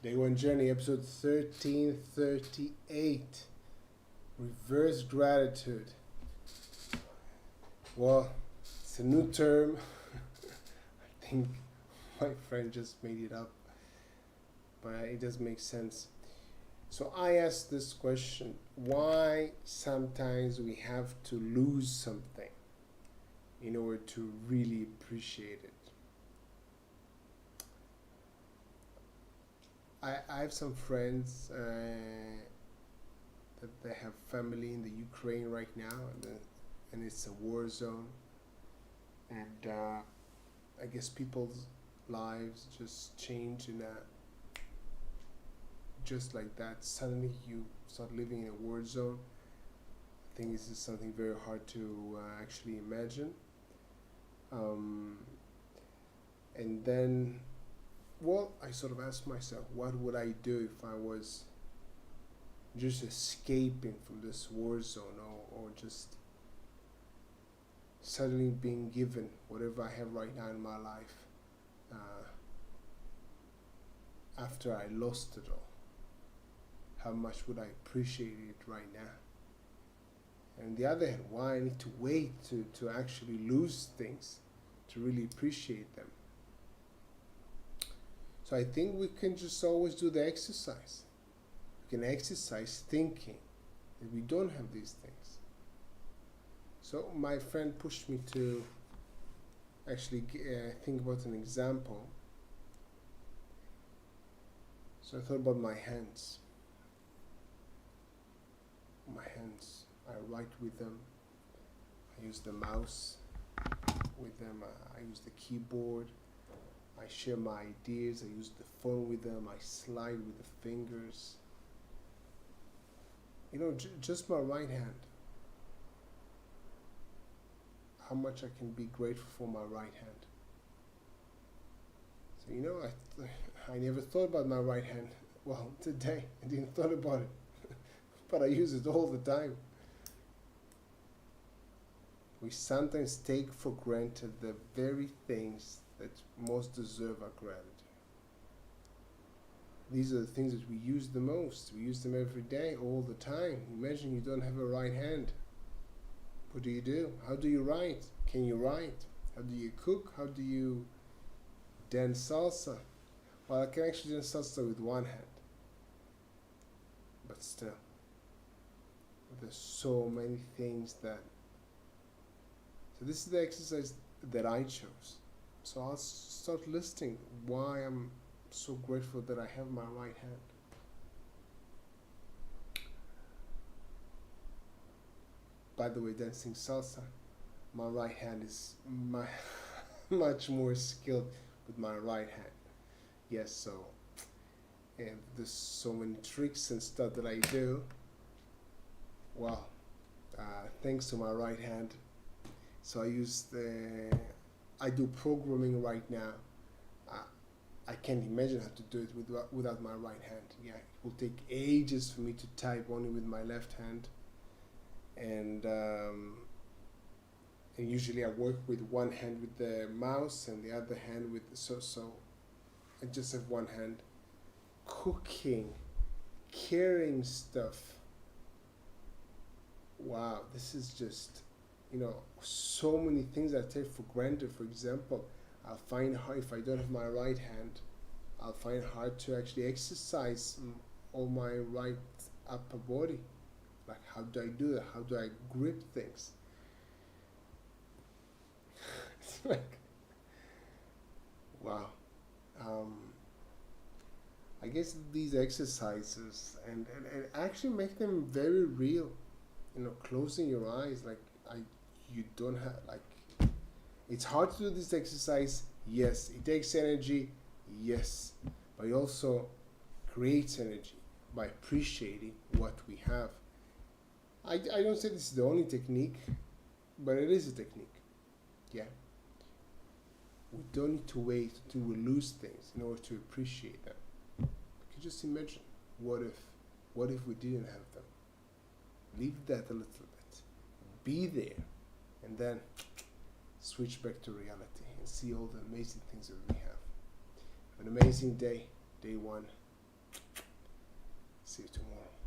Day One Journey, episode 1338. Reverse gratitude. Well, it's a new term. I think my friend just made it up, but it does make sense. So I asked this question: why sometimes we have to lose something in order to really appreciate it? I have some friends that they have family in the Ukraine right now, and it's a war zone. And I guess people's lives just change in a just like that. Suddenly you start living in a war zone. I think this is something very hard to actually imagine. And then, well, I sort of asked myself, what would I do if I was just escaping from this war zone, or just suddenly being given whatever I have right now in my life after I lost it all? How much would I appreciate it right now? And on the other hand, why I need to wait to actually lose things to really appreciate them? So I think we can just always do the exercise. We can exercise thinking that we don't have these things. So my friend pushed me to actually think about an example. So I thought about my hands. I write with them. I use the mouse with them. I use the keyboard. I share my ideas. I use the phone with them. I slide with the fingers. Just my right hand. How much I can be grateful for my right hand. So I never thought about my right hand. Well, today I didn't thought about it, but I use it all the time. We sometimes take for granted the very things that most deserve our gratitude. These are the things that we use the most. We use them every day, all the time. Imagine you don't have a right hand. What do you do? How do you write? Can you write? How do you cook? How do you dance salsa? Well, I can actually dance salsa with one hand. But still, there's so many things that... So this is the exercise that I chose. So I'll start listing why I'm so grateful that I have my right hand. By the way, dancing salsa, my right hand is much more skilled with my right hand. Yes, so and there's so many tricks and stuff that I do. Well, thanks to my right hand. So I do programming right now. I can't imagine how to do it without my right hand. Yeah, it will take ages for me to type only with my left hand. And usually I work with one hand with the mouse and the other hand with so I just have one hand. Cooking, carrying stuff. Wow, this is just, so many things I take for granted. For example, I'll find hard, if I don't have my right hand, I'll find it hard to actually exercise all my right upper body. Like, how do I do that? How do I grip things? It's like, wow. I guess these exercises and actually make them very real. Closing your eyes, you don't have, it's hard to do this exercise. Yes, it takes energy. Yes, but it also creates energy by appreciating what we have. I don't say this is the only technique, but it is a technique. Yeah. We don't need to wait until we lose things in order to appreciate them. You can just imagine, what if we didn't have them? Leave that a little bit. Be there, and then switch back to reality and see all the amazing things that we have. Have an amazing day, day one. See you tomorrow.